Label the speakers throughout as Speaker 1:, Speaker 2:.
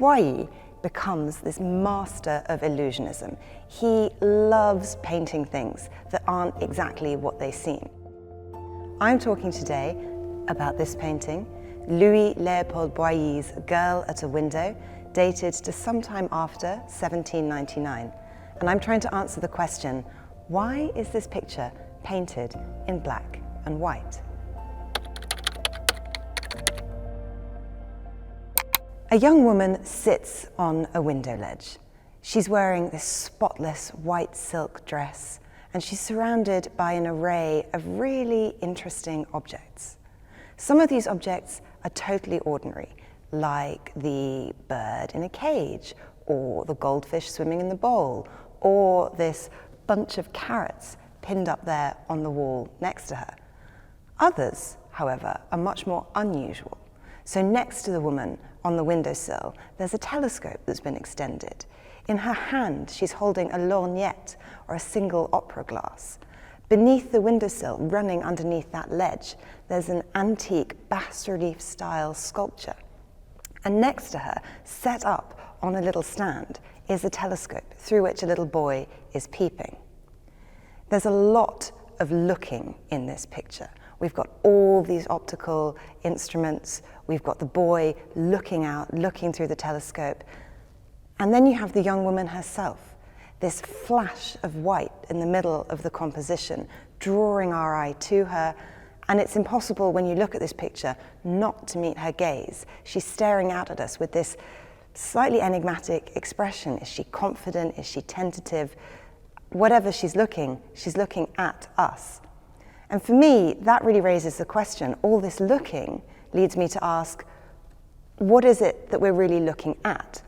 Speaker 1: Boilly becomes this master of illusionism. He loves painting things that aren't exactly what they seem. I'm talking today about this painting, Louis-Léopold Boilly's Girl at a Window, dated to sometime after 1799. And I'm trying to answer the question, why is this picture painted in black and white? A young woman sits on a window ledge. She's wearing this spotless white silk dress, and she's surrounded by an array of really interesting objects. Some of these objects are totally ordinary, like the bird in a cage, or the goldfish swimming in the bowl, or this bunch of carrots pinned up there on the wall next to her. Others, however, are much more unusual. So next to the woman on the windowsill, there's a telescope that's been extended. In her hand, she's holding a lorgnette, or a single opera glass. Beneath the windowsill, running underneath that ledge, there's an antique bas-relief style sculpture. And next to her, set up on a little stand, is a telescope through which a little boy is peeping. There's a lot of looking in this picture. We've got all these optical instruments, we've got the boy looking out, looking through the telescope, and then you have the young woman herself, this flash of white in the middle of the composition, drawing our eye to her, and it's impossible when you look at this picture not to meet her gaze. She's staring out at us with this slightly enigmatic expression. Is she confident? Is she tentative? Whatever she's looking at us. And for me, that really raises the question, all this looking leads me to ask, what is it that we're really looking at?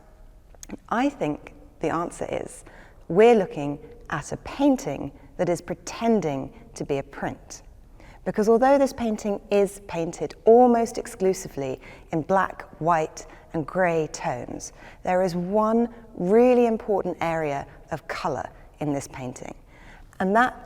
Speaker 1: I think the answer is, we're looking at a painting that is pretending to be a print. Because although this painting is painted almost exclusively in black, white, and grey tones, there is one really important area of colour in this painting. And that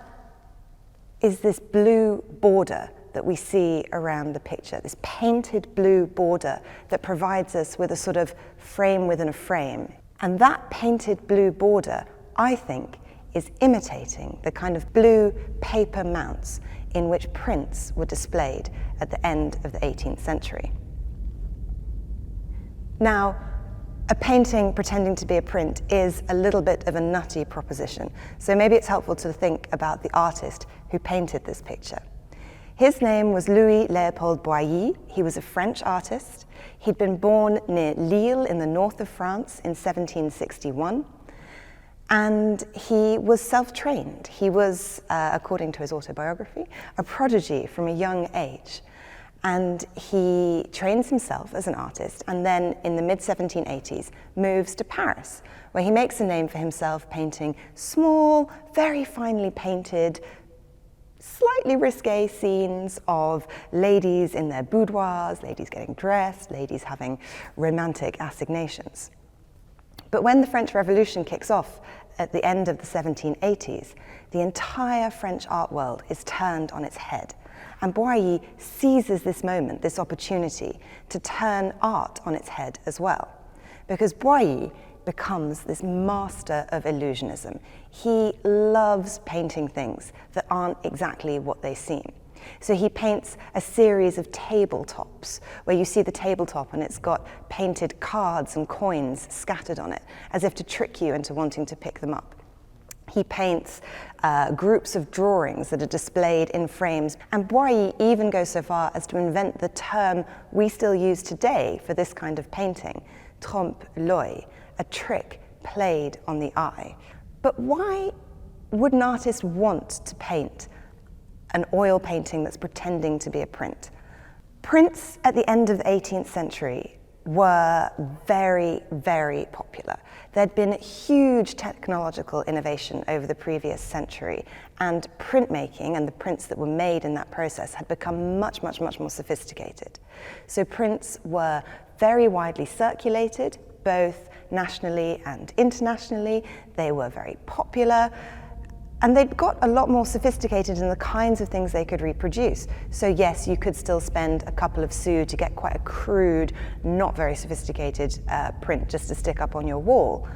Speaker 1: is this blue border that we see around the picture, this painted blue border that provides us with a sort of frame within a frame. And that painted blue border, I think, is imitating the kind of blue paper mounts in which prints were displayed at the end of the 18th century. Now, a painting pretending to be a print is a little bit of a nutty proposition, so maybe it's helpful to think about the artist who painted this picture. His name was Louis-Léopold Boilly. He was a French artist. He'd been born near Lille in the north of France in 1761, and he was self-trained. He was, according to his autobiography, a prodigy from a young age. And he trains himself as an artist, and then in the mid-1780s moves to Paris, where he makes a name for himself painting small, very finely painted, slightly risque scenes of ladies in their boudoirs, ladies getting dressed, ladies having romantic assignations. But when the French Revolution kicks off at the end of the 1780s, the entire French art world is turned on its head. And Boilly seizes this moment, this opportunity, to turn art on its head as well. Because Boilly becomes this master of illusionism. He loves painting things that aren't exactly what they seem. So he paints a series of tabletops, where you see the tabletop and it's got painted cards and coins scattered on it, as if to trick you into wanting to pick them up. He paints groups of drawings that are displayed in frames, and Boilly even goes so far as to invent the term we still use today for this kind of painting, trompe-l'œil, a trick played on the eye. But why would an artist want to paint an oil painting that's pretending to be a print? Prints at the end of the 18th century were very, very popular. There'd been huge technological innovation over the previous century, and printmaking and the prints that were made in that process had become much, much, much more sophisticated. So prints were very widely circulated, both nationally and internationally. They were very popular. And they'd got a lot more sophisticated in the kinds of things they could reproduce. So yes, you could still spend a couple of sous to get quite a crude, not very sophisticated print just to stick up on your wall.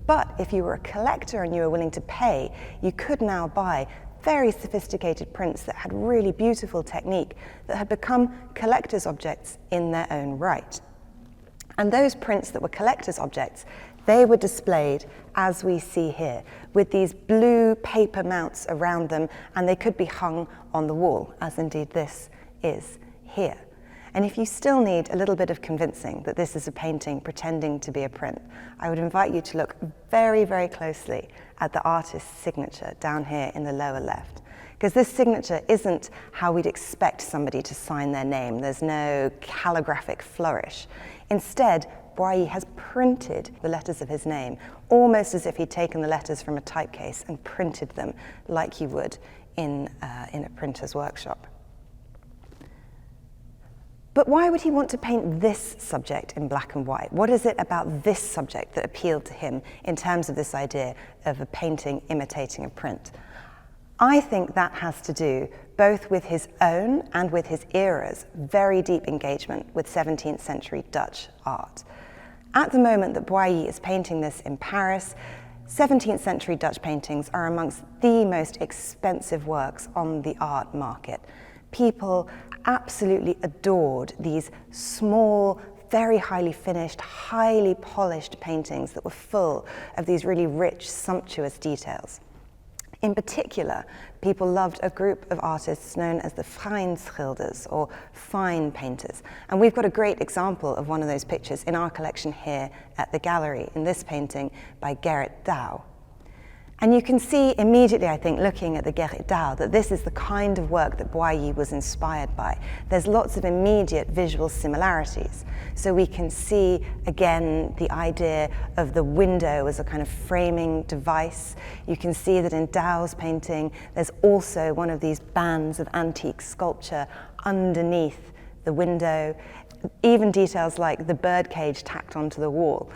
Speaker 1: But if you were a collector and you were willing to pay, you could now buy very sophisticated prints that had really beautiful technique that had become collector's objects in their own right. And those prints that were collector's objects, they were displayed as we see here, with these blue paper mounts around them, and they could be hung on the wall, as indeed this is here. And if you still need a little bit of convincing that this is a painting pretending to be a print, I would invite you to look very, very closely at the artist's signature down here in the lower left. Because this signature isn't how we'd expect somebody to sign their name. There's no calligraphic flourish. Instead, Boilly has printed the letters of his name, almost as if he'd taken the letters from a typecase and printed them like you would in a printer's workshop. But why would he want to paint this subject in black and white? What is it about this subject that appealed to him in terms of this idea of a painting imitating a print? I think that has to do both with his own and with his era's very deep engagement with 17th century Dutch art. At the moment that Boilly is painting this in Paris, 17th century Dutch paintings are amongst the most expensive works on the art market. People absolutely adored these small, very highly finished, highly polished paintings that were full of these really rich, sumptuous details. In particular, people loved a group of artists known as the Fijnschilders, or fine painters. And we've got a great example of one of those pictures in our collection here at the gallery, in this painting by Gerrit Dou. And you can see immediately, I think, looking at the Gerrit Dou, that this is the kind of work that Boilly was inspired by. There's lots of immediate visual similarities. So we can see, again, the idea of the window as a kind of framing device. You can see that in Dou's painting, there's also one of these bands of antique sculpture underneath the window. Even details like the birdcage tacked onto the wall.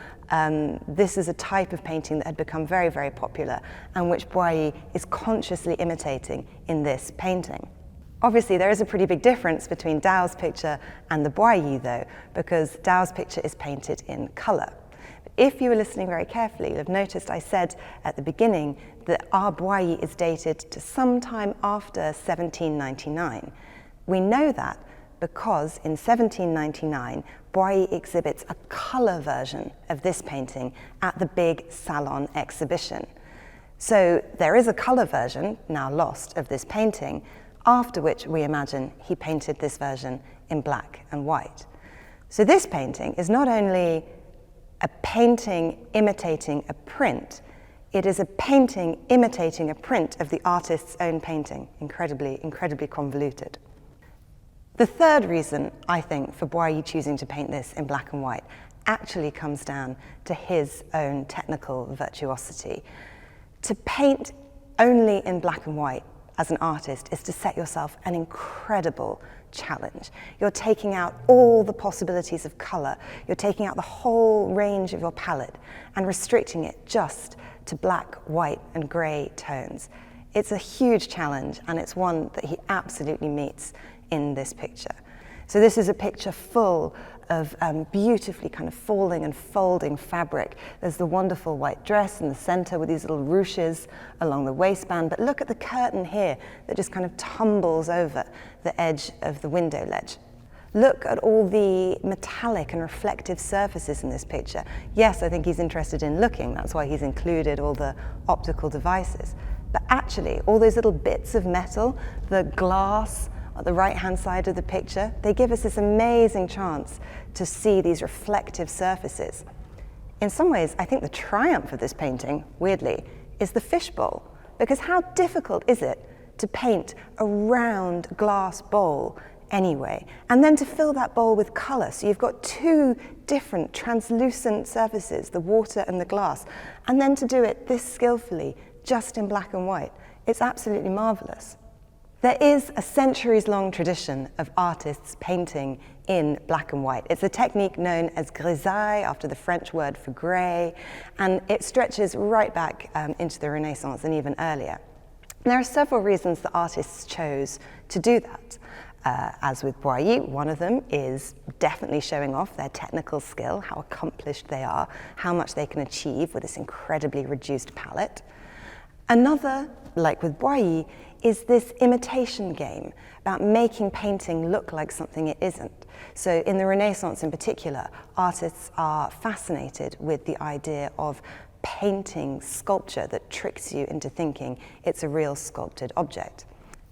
Speaker 1: This is a type of painting that had become very, very popular and which Boilly is consciously imitating in this painting. Obviously, there is a pretty big difference between Dou's picture and the Boilly, though, because Dou's picture is painted in colour. If you were listening very carefully, you'll have noticed I said at the beginning that our Boilly is dated to sometime after 1799. We know that because in 1799, Boilly exhibits a colour version of this painting at the big Salon exhibition. So there is a colour version, now lost, of this painting, after which we imagine he painted this version in black and white. So this painting is not only a painting imitating a print, it is a painting imitating a print of the artist's own painting. Incredibly, incredibly convoluted. The third reason, I think, for Boilly choosing to paint this in black and white actually comes down to his own technical virtuosity. To paint only in black and white as an artist is to set yourself an incredible challenge. You're taking out all the possibilities of colour, you're taking out the whole range of your palette and restricting it just to black, white and grey tones. It's a huge challenge, and it's one that he absolutely meets in this picture. So this is a picture full of beautifully kind of falling and folding fabric. There's the wonderful white dress in the center with these little ruches along the waistband, but look at the curtain here that just kind of tumbles over the edge of the window ledge. Look at all the metallic and reflective surfaces in this picture. Yes, I think he's interested in looking, that's why he's included all the optical devices. But actually, all those little bits of metal, the glass, on the right-hand side of the picture, they give us this amazing chance to see these reflective surfaces. In some ways, I think the triumph of this painting, weirdly, is the fishbowl, because how difficult is it to paint a round glass bowl anyway, and then to fill that bowl with colour? So you've got two different translucent surfaces, the water and the glass, and then to do it this skillfully, just in black and white. It's absolutely marvellous. There is a centuries-long tradition of artists painting in black and white. It's a technique known as grisaille, after the French word for grey, and it stretches right back into the Renaissance and even earlier. And there are several reasons that artists chose to do that. As with Boilly, one of them is definitely showing off their technical skill, how accomplished they are, how much they can achieve with this incredibly reduced palette. Another, like with Boilly, is this imitation game about making painting look like something it isn't. So in the Renaissance in particular, artists are fascinated with the idea of painting sculpture that tricks you into thinking it's a real sculpted object.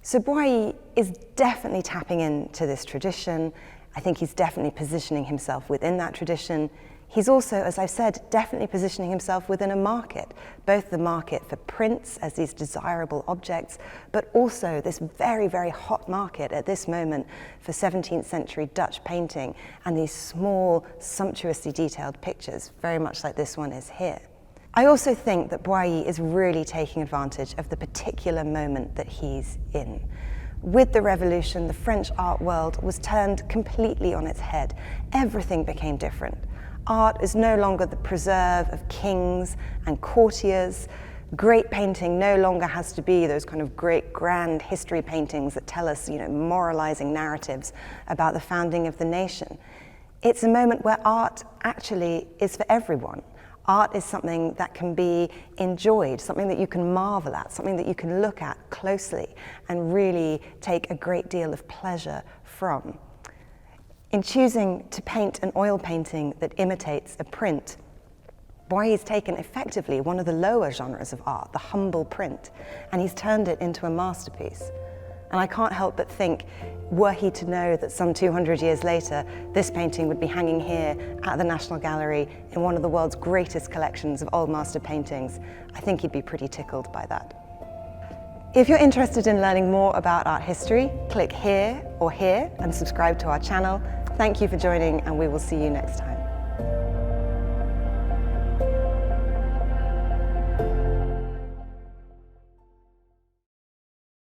Speaker 1: So Boilly is definitely tapping into this tradition. I think he's definitely positioning himself within that tradition. He's also, as I've said, definitely positioning himself within a market, both the market for prints as these desirable objects, but also this very, very hot market at this moment for 17th century Dutch painting and these small, sumptuously detailed pictures, very much like this one is here. I also think that Boilly is really taking advantage of the particular moment that he's in. With the revolution, the French art world was turned completely on its head. Everything became different. Art is no longer the preserve of kings and courtiers. Great painting no longer has to be those kind of great grand history paintings that tell us, moralizing narratives about the founding of the nation. It's a moment where art actually is for everyone. Art is something that can be enjoyed, something that you can marvel at, something that you can look at closely and really take a great deal of pleasure from. In choosing to paint an oil painting that imitates a print, Boilly's taken effectively one of the lower genres of art, the humble print, and he's turned it into a masterpiece. And I can't help but think, were he to know that some 200 years later, this painting would be hanging here at the National Gallery in one of the world's greatest collections of old master paintings, I think he'd be pretty tickled by that. If you're interested in learning more about art history, click here or here and subscribe to our channel. Thank you for joining, and we will see you next time.